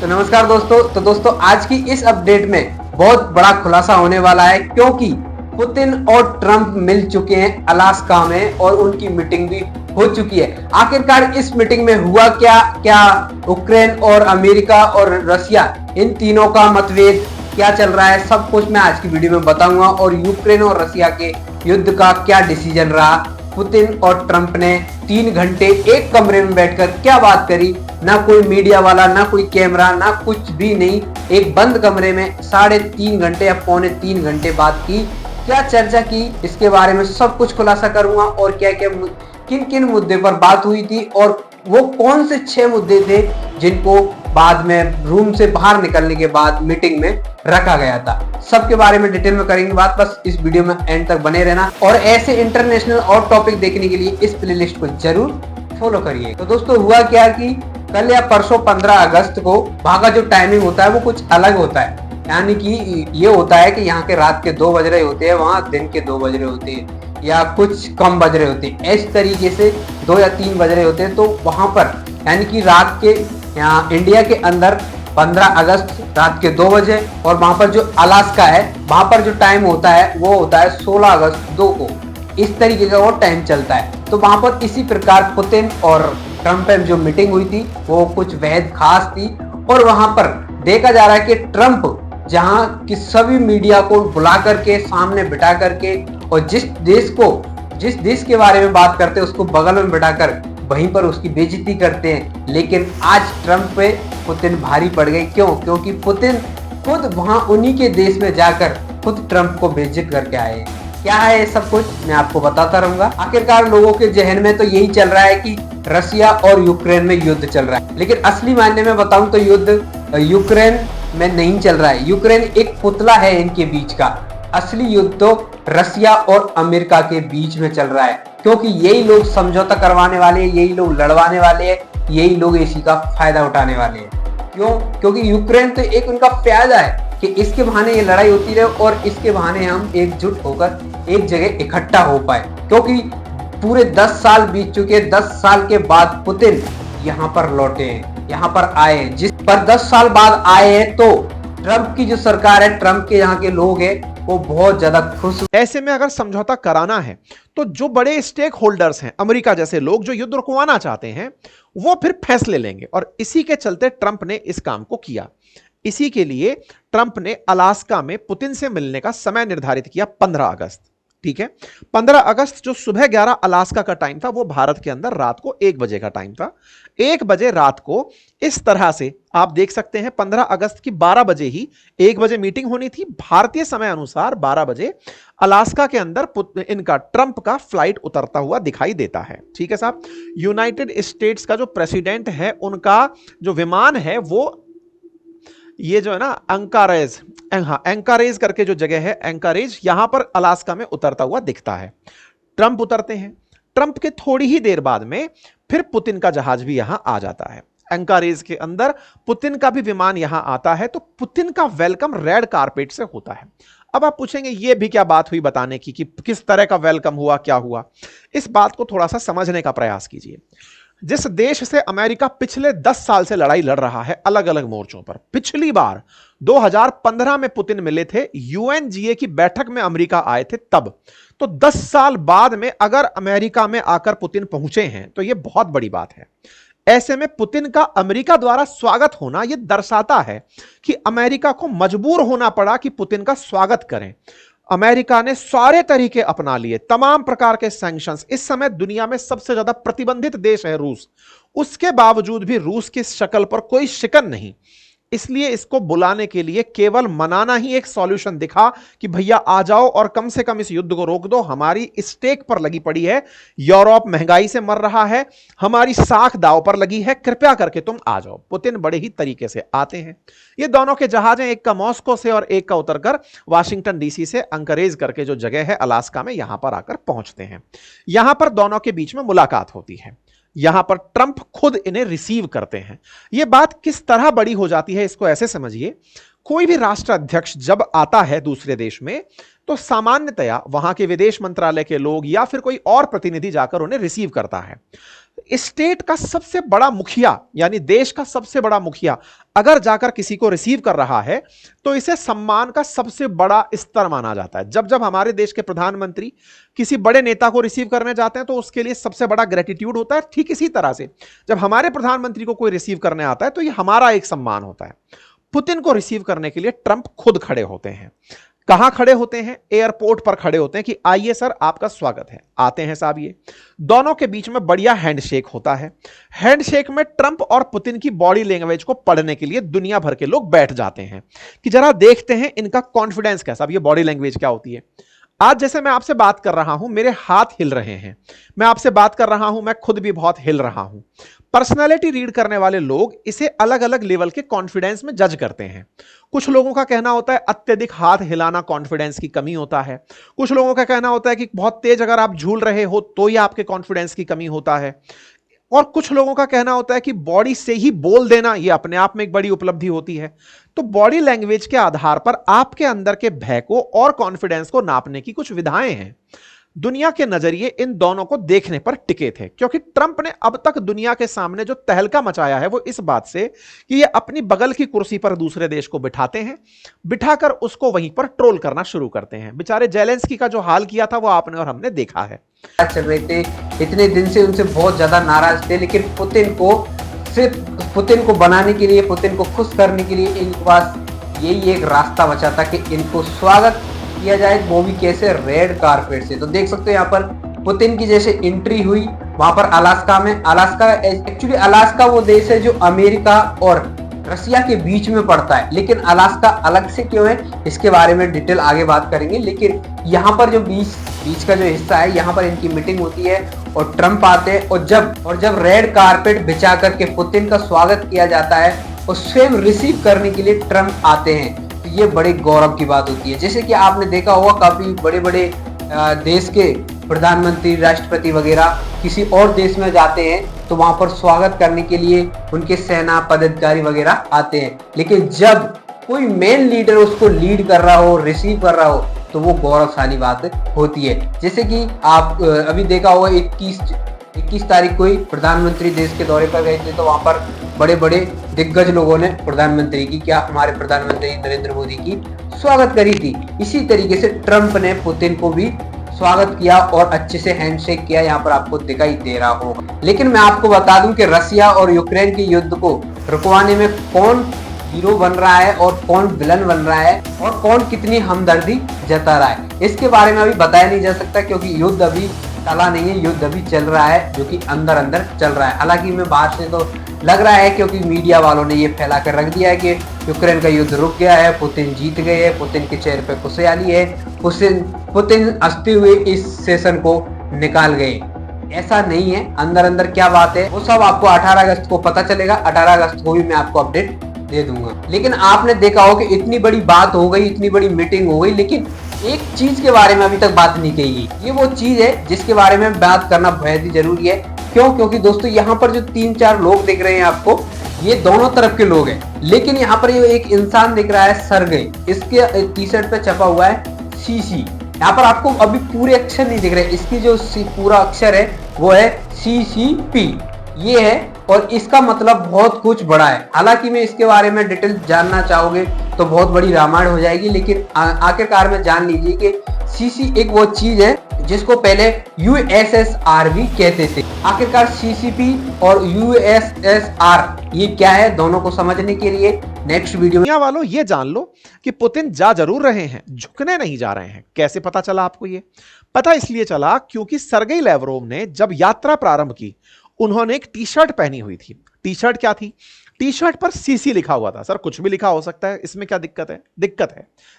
तो नमस्कार दोस्तों। आज की इस अपडेट में बहुत बड़ा खुलासा होने वाला है, क्योंकि पुतिन और ट्रंप मिल चुके हैं अलास्का में और उनकी मीटिंग भी हो चुकी है। आखिरकार इस मीटिंग में हुआ क्या क्या, यूक्रेन और अमेरिका और रशिया इन तीनों का मतभेद क्या चल रहा है, सब कुछ मैं आज की वीडियो में बताऊंगा। और यूक्रेन और रशिया के युद्ध का क्या डिसीजन रहा, पुतिन और ट्रंप ने 3 घंटे एक कमरे में बैठकर क्या बात करी, ना कोई मीडिया वाला, ना कोई कैमरा, ना कुछ भी नहीं, एक बंद कमरे में 3.5 घंटे या पौने 3 घंटे बात की, क्या चर्चा की, इसके बारे में सब कुछ खुलासा करूंगा। और क्या क्या किन किन मुद्दे पर बात हुई थी और वो कौन से 6 मुद्दे थे जिनको बाद में रूम से बाहर निकलने के बाद मीटिंग में रखा गया था, सबके बारे में डिटेल में करेंगे बात। बस इस वीडियो में एंड तक बने रहना और ऐसे इंटरनेशनल और टॉपिक देखने के लिए इस प्लेलिस्ट को जरूर फॉलो करिए। तो दोस्तों हुआ क्या कि कल या परसों 15 अगस्त को वहां का जो टाइमिंग होता है वो कुछ अलग होता है। यानी कि ये होता है कि यहाँ के रात के 2 बज रहे होते हैं, वहां दिन के 2 बज रहे होते हैं या कुछ कम बज रहे होते हैं, इस तरीके से 2 या 3 बज रहे होते हैं। तो वहां पर यानी कि रात के यहाँ इंडिया के अंदर 15 अगस्त रात के 2 बजे, और वहां पर जो अलास्का है वहां पर जो टाइम होता है वो होता है 16 अगस्त 2 को। इस तरीके का वो टाइम चलता है। तो वहां पर इसी प्रकार पुतिन और ट्रंप में जो मीटिंग हुई थी वो कुछ बेहद खास थी। और वहां पर देखा जा रहा है कि ट्रंप जहां कि सभी मीडिया को बुला करके सामने बिठा करके और जिस देश के बारे में बात करते हैं उसको बगल में बिठाकर वहीं पर उसकी बेइज्जती करते हैं। लेकिन आज ट्रंप पे पुतिन भारी पड़ गए। क्यों? क्योंकि पुतिन खुद वहां उन्हीं के देश में जाकर खुद ट्रंप को बेइज्जत करके आए। क्या है ये सब कुछ मैं आपको बताता रहूंगा। आखिरकार लोगों के जहन में तो यही चल रहा है कि रशिया और यूक्रेन में युद्ध चल रहा है, लेकिन असली मायने में बताऊं तो युद्ध यूक्रेन में नहीं चल रहा है। यूक्रेन एक पुतला है इनके बीच का। असली युद्ध तो रशिया और अमेरिका के बीच में चल रहा है, क्योंकि यही लोग समझौता करवाने वाले हैं, यही लोग लड़वाने वाले हैं, यही लोग इसी का फायदा उठाने वाले हैं। क्यों? क्योंकि यूक्रेन तो एक उनका फायदा है कि इसके बहाने ये लड़ाई होती रहे और इसके बहाने हम एकजुट होकर एक जगह इकट्ठा हो पाए। क्योंकि पूरे 10 साल बीत चुके, 10 साल के बाद पुतिन यहाँ पर लौटे हैं, यहाँ पर आए, जिस पर 10 साल बाद आए हैं। तो ट्रंप की जो सरकार है, ट्रंप के यहाँ के लोग हैं, वो बहुत ज्यादा खुश। ऐसे में अगर समझौता कराना है तो जो बड़े स्टेक होल्डर्स हैं, अमेरिका जैसे लोग जो युद्ध रुकवाना चाहते हैं, वो फिर फैसले लेंगे। और इसी के चलते ट्रंप ने इस काम को किया। इसी के लिए ट्रंप ने अलास्का में पुतिन से मिलने का समय निर्धारित किया 15 अगस्त। ठीक है, 15 अगस्त जो सुबह 11 अलास्का का टाइम था, वो भारत के अंदर रात को 1 बजे का टाइम था। 1 बजे रात को इस तरह से आप देख सकते हैं 15 अगस्त की 12 बजे ही 1 बजे मीटिंग होनी थी भारतीय समय अनुसार। 12 बजे अलास्का के अंदर इनका ट्रंप का फ्लाइट उतरता हुआ दिखाई देता है। ठीक है साहब, यूनाइटेड स्टेट्स का जो प्रेसिडेंट है उनका जो विमान है वो ये जो है ना एंकारेज करके जो जगह है, एंकारेज, यहां पर अलास्का में उतरता हुआ दिखता है। ट्रंप उतरते हैं। ट्रंप के थोड़ी ही देर बाद में फिर पुतिन का जहाज भी यहां आ जाता है। एंकारेज के अंदर पुतिन का भी विमान यहां आता है। तो पुतिन का वेलकम रेड कारपेट से होता है। अब आप पूछेंगे ये भी क्या बात हुई बताने की कि किस तरह का वेलकम हुआ, क्या हुआ। इस बात को थोड़ा सा समझने का प्रयास कीजिए। जिस देश से अमेरिका पिछले 10 साल से लड़ाई लड़ रहा है अलग अलग मोर्चों पर, पिछली बार 2015 में पुतिन मिले थे, यूएनजीए की बैठक में अमेरिका आए थे तब। तो 10 साल बाद में अगर अमेरिका में आकर पुतिन पहुंचे हैं तो यह बहुत बड़ी बात है। ऐसे में पुतिन का अमेरिका द्वारा स्वागत होना यह दर्शाता है कि अमेरिका को मजबूर होना पड़ा कि पुतिन का स्वागत करें। अमेरिका ने सारे तरीके अपना लिए, तमाम प्रकार के सैंक्शंस। इस समय दुनिया में सबसे ज्यादा प्रतिबंधित देश है रूस, उसके बावजूद भी रूस की शक्ल पर कोई शिकन नहीं। इसलिए इसको बुलाने के लिए केवल मनाना ही एक सॉल्यूशन दिखा कि भैया आ जाओ और कम से कम इस युद्ध को रोक दो, हमारी स्टेक पर लगी पड़ी है, यूरोप महंगाई से मर रहा है, हमारी साख दांव पर लगी है, कृपया करके तुम आ जाओ। पुतिन बड़े ही तरीके से आते हैं। ये दोनों के जहाज हैं, एक का मॉस्को से और एक का उतरकर वाशिंगटन डीसी से एंकरेज करके जो जगह है अलास्का में, यहां पर आकर पहुंचते हैं। यहां पर दोनों के बीच में मुलाकात होती है। यहां पर ट्रंप खुद इन्हें रिसीव करते हैं। यह बात किस तरह बड़ी हो जाती है इसको ऐसे समझिए। कोई भी राष्ट्र अध्यक्ष जब आता है दूसरे देश में तो सामान्यतया वहां के विदेश मंत्रालय के लोग या फिर कोई और प्रतिनिधि जाकर उन्हें रिसीव करता है। स्टेट का सबसे बड़ा मुखिया यानी देश का सबसे बड़ा मुखिया अगर जाकर किसी को रिसीव कर रहा है तो इसे सम्मान का सबसे बड़ा स्तर माना जाता है। जब जब हमारे देश के प्रधानमंत्री किसी बड़े नेता को रिसीव करने जाते हैं तो उसके लिए सबसे बड़ा ग्रेटिट्यूड होता है। ठीक इसी तरह से जब हमारे प्रधानमंत्री को कोई रिसीव करने आता है तो यह हमारा एक सम्मान होता है। पुतिन को रिसीव करने के लिए ट्रंप खुद खड़े होते हैं। कहां खड़े होते हैं? एयरपोर्ट पर खड़े होते हैं कि आइए सर, आपका स्वागत है। आते हैं साहब। ये दोनों के बीच में बढ़िया हैंडशेक होता है। हैंडशेक में ट्रंप और पुतिन की बॉडी लैंग्वेज को पढ़ने के लिए दुनिया भर के लोग बैठ जाते हैं कि जरा देखते हैं इनका कॉन्फिडेंस कैसा। अब ये बॉडी लैंग्वेज क्या होती है? आज जैसे मैं आपसे बात कर रहा हूं, मेरे हाथ हिल रहे हैं, मैं आपसे बात कर रहा हूं, मैं खुद भी बहुत हिल रहा हूं। पर्सनालिटी रीड करने वाले लोग इसे अलग अलग लेवल के कॉन्फिडेंस में जज करते हैं। कुछ लोगों का कहना होता है अत्यधिक हाथ हिलाना कॉन्फिडेंस की कमी होता है। कुछ लोगों का कहना होता है कि बहुत तेज अगर आप झूल रहे हो तो ये आपके कॉन्फिडेंस की कमी होता है। और कुछ लोगों का कहना होता है कि बॉडी से ही बोल देना ये अपने आप में एक बड़ी उपलब्धि होती है। तो बॉडी लैंग्वेज के आधार पर आपके अंदर के भय को और कॉन्फिडेंस को नापने की कुछ विधाएं हैं। दुनिया के नजरिए इन दोनों को देखने पर टिके थे क्योंकि ट्रंप ने अब तक दुनिया के सामने जो तहलका मचाया है वो इस बात से कि ये अपनी बगल की कुर्सी पर दूसरे देश को बिठाते हैं, बिठाकर उसको वहीं पर ट्रोल करना शुरू करते हैं। बेचारे जेलेंस्की का जो हाल किया था वो आपने और हमने देखा है। चल रहे थे, इतने दिन से उनसे बहुत ज्यादा नाराज थे, लेकिन पुतिन को सिर्फ पुतिन को बनाने के लिए, पुतिन को खुश करने के लिए इनके पास यही एक रास्ता बचा था कि इनको स्वागत किया जाए, वो भी कैसे? रेड कारपेट से। तो देख सकते हो यहाँ पर पुतिन की जैसे एंट्री हुई वहां पर अलास्का में। अलास्का एक्चुअली अलास्का वो देश है जो अमेरिका और रसिया के बीच में पड़ता है, लेकिन अलास्का अलग से क्यों है इसके बारे में डिटेल आगे बात करेंगे। लेकिन यहाँ पर जो बीच का जो हिस्सा है यहाँ पर इनकी मीटिंग होती है और ट्रंप आते हैं और जब रेड कारपेट बिछा करके पुतिन का स्वागत किया जाता है और स्वयं रिसीव करने के लिए ट्रंप आते हैं, तो ये बड़े गौरव की बात होती है। जैसे कि आपने देखा होगा काफी बड़े बड़े देश के प्रधानमंत्री, राष्ट्रपति वगैरह किसी और देश में जाते हैं तो वहां पर स्वागत करने के लिए उनके सेना पदाधिकारी वगैरह आते हैं, लेकिन जब कोई मेन लीडर उसको लीड कर रहा हो, रिसीव कर रहा हो, तो वो गौरवशाली बात होती है। जैसे कि आप अभी देखा होगा 21 तारीख को ही प्रधानमंत्री देश के दौरे पर गए थे तो वहां पर बड़े बड़े दिग्गज लोगों ने प्रधानमंत्री की, क्या हमारे प्रधानमंत्री नरेंद्र मोदी की स्वागत करी थी। इसी तरीके से ट्रंप ने पुतिन को भी स्वागत किया और अच्छे से हैंडशेक किया, यहाँ पर आपको दिखाई दे रहा होगा। लेकिन मैं आपको बता दूं कि रसिया और यूक्रेन के युद्ध को रुकवाने में कौन हीरो बन रहा है और कौन विलन बन रहा है और कौन कितनी हमदर्दी जता रहा है, इसके बारे में अभी बताया नहीं जा सकता क्योंकि युद्ध अभी टला नहीं है, युद्ध अभी चल रहा है जो कि अंदर अंदर चल रहा है। हालांकि मैं बाहर से तो लग रहा है क्योंकि मीडिया वालों ने ये फैला कर रख दिया है कि यूक्रेन का युद्ध रुक गया है, पुतिन जीत गए हैं, पुतिन के चेहरे पे खुशहाली है, पुतिन हंसते हुए इस सेशन को निकाल गए। ऐसा नहीं है, अंदर अंदर क्या बात है वो सब आपको 18 अगस्त को पता चलेगा। 18 अगस्त को भी मैं आपको अपडेट दे दूंगा। लेकिन आपने देखा हो कि इतनी बड़ी बात हो गई, इतनी बड़ी मीटिंग हो गई, लेकिन एक चीज के बारे में अभी तक बात नहीं कही गई। ये वो चीज है जिसके बारे में बात करना बेहद ही जरूरी है। क्यों? क्योंकि दोस्तों यहाँ पर जो 3-4 लोग दिख रहे हैं आपको, ये दोनों तरफ के लोग हैं, लेकिन यहाँ पर ये एक इंसान दिख रहा है सरगेई, इसके टी शर्ट पे छपा हुआ है सीसी। यहाँ पर आपको अभी पूरे अक्षर नहीं दिख रहे, इसकी जो पूरा अक्षर है वो है CCP, ये है और इसका मतलब बहुत कुछ बड़ा है। हालांकि मैं इसके बारे में डिटेल जानना चाहोगे तो बहुत बड़ी रामायण हो जाएगी, लेकिन आखिरकार में जान लीजिए कि सीसी एक वो चीज है जिसको पहले USSR भी कहते थे। आखिरकार CCP और USSR ये क्या है, दोनों को समझने के लिए नेक्स्ट वीडियो में। दुनिया वालों ये जान लो कि पुतिन जा जरूर रहे हैं, झुकने नहीं जा रहे हैं। कैसे पता चला आपको? ये पता इसलिए चला क्योंकि सरगेई लेवरोव ने जब यात्रा प्रारंभ की उन्होंने एक टी शर्ट पहनी हुई थी। टी शर्ट क्या थी? टी शर्ट पर सीसी लिखा हुआ था। सर कुछ भी लिखा हो सकता है, इसमें क्या दिक्कत है?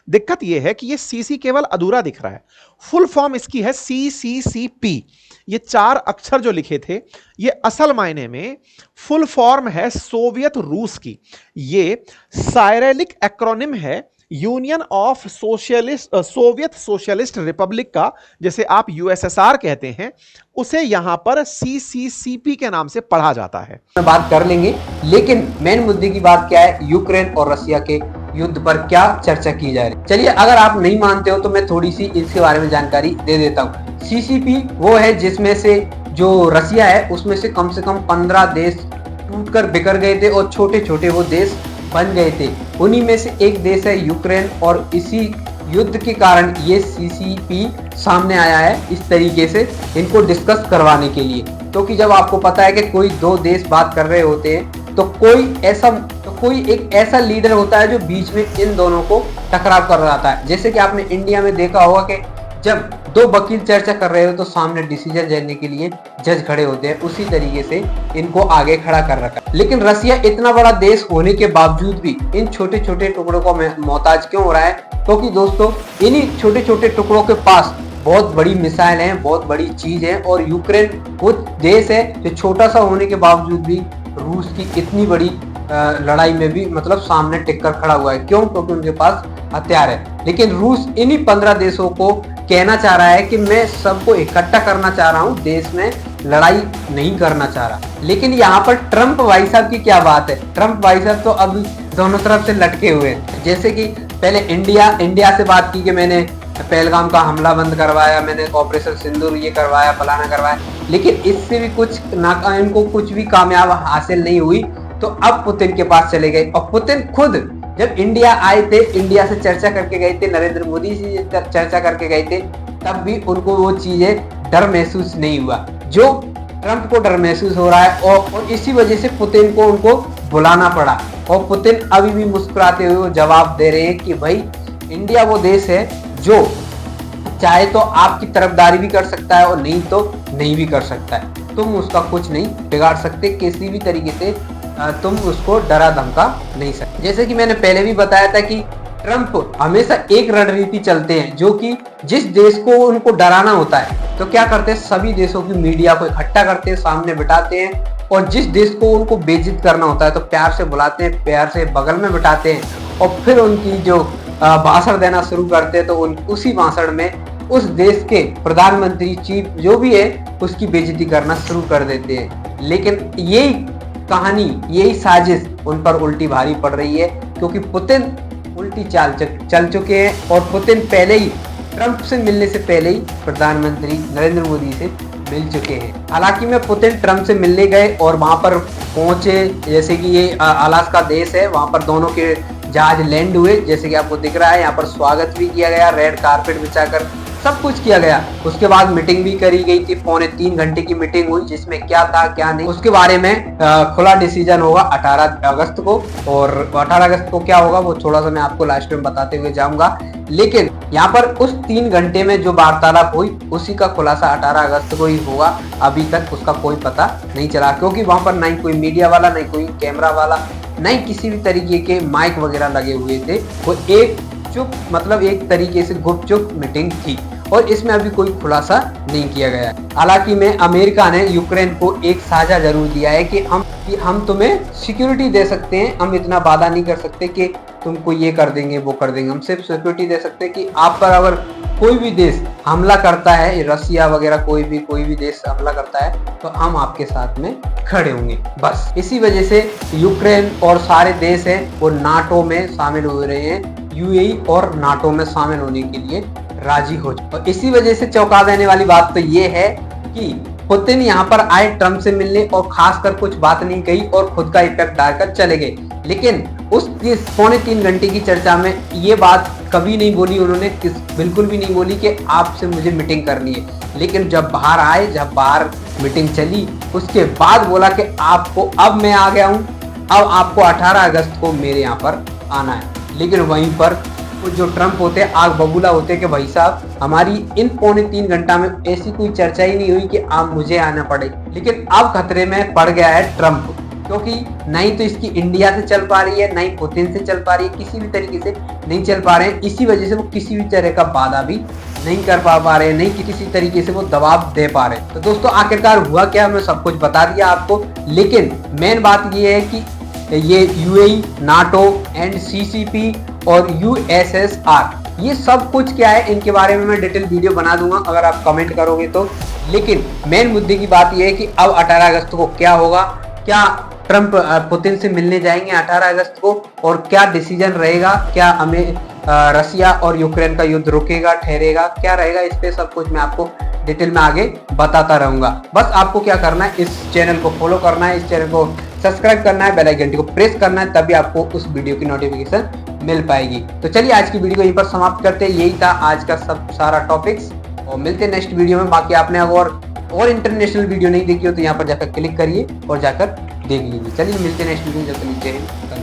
दिक्कत यह है कि यह सीसी केवल अधूरा दिख रहा है। फुल फॉर्म इसकी है CCCP। ये 4 अक्षर जो लिखे थे ये असल मायने में फुल फॉर्म है सोवियत रूस की। ये साइरेलिक एक्रोनिम है union of Soviet socialist Republic का, जैसे आप USSR कहते हैं, उसे यहां पर CCCP के नाम से पढ़ा जाता है। बात कर लेंगे, लेकिन मेन मुद्दे की बात क्या है, यूक्रेन और रसिया के युद्ध पर क्या चर्चा की जा रही है। चलिए, अगर आप नहीं मानते हो तो मैं थोड़ी सी इसके बारे में जानकारी दे देता हूँ। CCP वो है जिसमें से जो रसिया है उसमें से कम 15 देश टूटकर बिखर गए थे और छोटे छोटे वो देश बन गए थे। उन्हीं में से एक देश है यूक्रेन और इसी युद्ध के कारण ये सीसीपी सामने आया है इस तरीके से इनको डिस्कस करवाने के लिए। क्योंकि जब आपको पता है कि कोई दो देश बात कर रहे होते हैं तो कोई एक ऐसा लीडर होता है जो बीच में इन दोनों को टकराव कर रहा था। जैसे कि आपने इंडिया में देखा होगा कि जब दो वकील चर्चा कर रहे हो तो सामने डिसीजन लेने के लिए जज खड़े होते हैं, उसी तरीके से इनको आगे खड़ा कर रखा। लेकिन रसिया इतना बड़ा देश होने के बावजूद भी इन छोटे छोटे टुकड़ों को मोहताज क्यों हो रहा है? क्योंकि दोस्तों इन्हीं छोटे छोटे टुकड़ों के पास बहुत बड़ी मिसाइल है, बहुत बड़ी चीज है। और यूक्रेन वो देश है जो छोटा सा होने के बावजूद भी रूस की इतनी बड़ी लड़ाई में भी मतलब सामने टिक कर खड़ा हुआ है। क्यों? क्योंकि उनके पास हथियार है। लेकिन रूस इन्हीं 15 देशों को कहना चाह रहा है कि मैं सबको इकट्ठा करना चाह रहा हूं, देश में लड़ाई नहीं करना चाह रहा। लेकिन यहाँ पर ट्रंप भाई साहब की क्या बात है? ट्रंप भाई साहब तो अभी दोनों तरफ से लटके हुए हैं। जैसे कि पहले इंडिया से बात की कि मैंने पहलगाम का हमला बंद करवाया, मैंने ऑपरेशन सिंदूर ये करवाया, फलाना करवाया, लेकिन इससे भी इनको कुछ भी कामयाब हासिल नहीं हुई। तो अब पुतिन के पास चले गए और पुतिन खुद जब इंडिया आए थे, इंडिया से चर्चा करके गए थे, नरेंद्र मोदी से चर्चा करके गए थे, तब भी उनको वो चीजें डर महसूस नहीं हुआ जो ट्रंप को डर महसूस हो रहा है। और इसी वजह से पुतिन को उनको बुलाना पड़ा। और पुतिन अभी भी मुस्कुराते हुए जवाब दे रहे हैं कि भाई इंडिया वो देश है जो चाहे तो आपकी तरफदारी भी कर सकता है और नहीं तो नहीं भी कर सकता है। तुम उसका कुछ नहीं बिगाड़ सकते, किसी भी तरीके से तुम उसको डरा धमका नहीं सकते। जैसे कि मैंने पहले भी बताया था कि ट्रंप हमेशा एक रणनीति चलते हैं, जो कि जिस देश को उनको डराना होता है तो क्या करते हैं, सभी देशों की मीडिया को इकट्ठा करते हैं, सामने बिठाते हैं। और जिस देश को उनको बेइज्जत करना होता है तो प्यार से बुलाते हैं, प्यार से बगल में बिठाते हैं और फिर उनकी जो भाषण देना शुरू करते हैं तो उसी भाषण में उस देश के प्रधानमंत्री, चीफ जो भी है, उसकी बेइज्जती करना शुरू कर देते हैं। लेकिन यही कहानी, यही साजिश उन पर उल्टी भारी पड़ रही है, क्योंकि पुतिन उल्टी चाल चल चुके हैं। और पुतिन पहले ही ट्रंप से मिलने से पहले ही प्रधानमंत्री नरेंद्र मोदी से मिल चुके हैं। हालांकि में पुतिन ट्रंप से मिलने गए और वहां पर पहुंचे, जैसे कि ये अलास्का देश है, वहां पर दोनों के जहाज लैंड हुए, जैसे कि आपको दिख रहा है। यहाँ पर स्वागत भी किया गया, रेड कारपेट बिछाकर सब कुछ किया गया। उसके बाद मीटिंग भी करी गई थी, 3.25 घंटे की मीटिंग हुई, जिसमें क्या था क्या नहीं उसके बारे में खुला डिसीजन होगा 18 अगस्त को। और 18 अगस्त को क्या होगा वो थोड़ा सा मैं आपको लास्ट में बताते हुए जाऊंगा। लेकिन यहाँ पर उस 3 घंटे में जो वार्तालाप हुई उसी का खुलासा 18 अगस्त को ही होगा। अभी तक उसका कोई पता नहीं चला, क्योंकि वहां पर नहीं कोई मीडिया वाला, नहीं कोई कैमरा वाला, नहीं किसी भी तरीके के माइक वगैरह लगे हुए थे। वो एक एक तरीके से गुपचुप मीटिंग थी और इसमें अभी कोई खुलासा नहीं किया गया है। हालांकि में अमेरिका ने यूक्रेन को एक साझा जरूर दिया है कि हम तुम्हें सिक्योरिटी दे सकते हैं, हम इतना वादा नहीं कर सकते कि तुमको ये कर देंगे वो कर देंगे, हम सिर्फ सिक्योरिटी दे सकते हैं कि आप पर अगर कोई भी देश हमला करता है, रसिया वगैरह कोई भी देश हमला करता है तो हम आपके साथ में खड़े होंगे। बस इसी वजह से यूक्रेन और सारे देश हैं वो नाटो में शामिल हो रहे हैं, यूएई और नाटो में शामिल होने के लिए राजी हो चुके। और इसी वजह से चौंका देने वाली बात तो ये है कि पुतिन यहाँ पर आए ट्रंप से मिलने और खासकर कुछ बात नहीं कही और खुद का इफेक्ट डालकर चले गए। लेकिन उस 3.25 घंटे की चर्चा में ये बात कभी नहीं बोली उन्होंने, बिल्कुल भी नहीं बोली कि आपसे मुझे मीटिंग करनी है। लेकिन जब बाहर आए, जब बाहर मीटिंग चली, उसके बाद बोला कि आपको अब मैं आ गया हूँ, अब आपको 18 अगस्त को मेरे यहाँ पर आना है। लेकिन वहीं पर जो ट्रंप होते हैं आग बबूला होते हैं कि भाई साहब हमारी इन 3.25 घंटा में ऐसी कोई चर्चा ही नहीं हुई कि आप मुझे आना पड़े। लेकिन अब खतरे में पड़ गया है ट्रंप, क्योंकि नहीं तो इसकी इंडिया से चल पा रही है, नहीं पुतिन से चल पा रही है, किसी भी तरीके से नहीं चल पा रहे हैं। इसी वजह से वो किसी भी तरह का वादा भी नहीं कर पा रहे हैं, नहीं कि किसी तरीके से वो दबाव दे पा रहे। तो दोस्तों आखिरकार हुआ क्या, मैं सब कुछ बता दिया आपको। लेकिन मेन बात ये है कि ये यूएई, नाटो एंड सीसीपी और यूएसएसआर, ये सब कुछ क्या है इनके बारे में मैं डिटेल वीडियो बना दूंगा अगर आप कमेंट करोगे तो। लेकिन मेन मुद्दे की बात यह है कि अब 18 अगस्त को क्या होगा, क्या ट्रंप पुतिन से मिलने जाएंगे 18 अगस्त को और क्या डिसीजन रहेगा, क्या हमें रसिया और यूक्रेन का युद्ध रुकेगा, ठहरेगा, क्या रहेगा, इस पे सब कुछ मैं आपको डिटेल में आगे बताता रहूंगा। बस आपको क्या करना है, इस चैनल को फॉलो करना है, इस चैनल को सब्सक्राइब करना है, बेल आइकन घंटी को प्रेस करना है, तभी आपको उस वीडियो की नोटिफिकेशन मिल पाएगी। तो चलिए आज की वीडियो को यहीं पर समाप्त करते हैं। यही था आज का सब सारा टॉपिक्स और मिलते हैं नेक्स्ट वीडियो में। बाकी आपने और इंटरनेशनल वीडियो नहीं देखी हो तो यहाँ पर जाकर क्लिक करिए और जाकर देख लीजिए। चलिए मिलते हैं नेक्स्ट वीडियो में, जब तक नीचे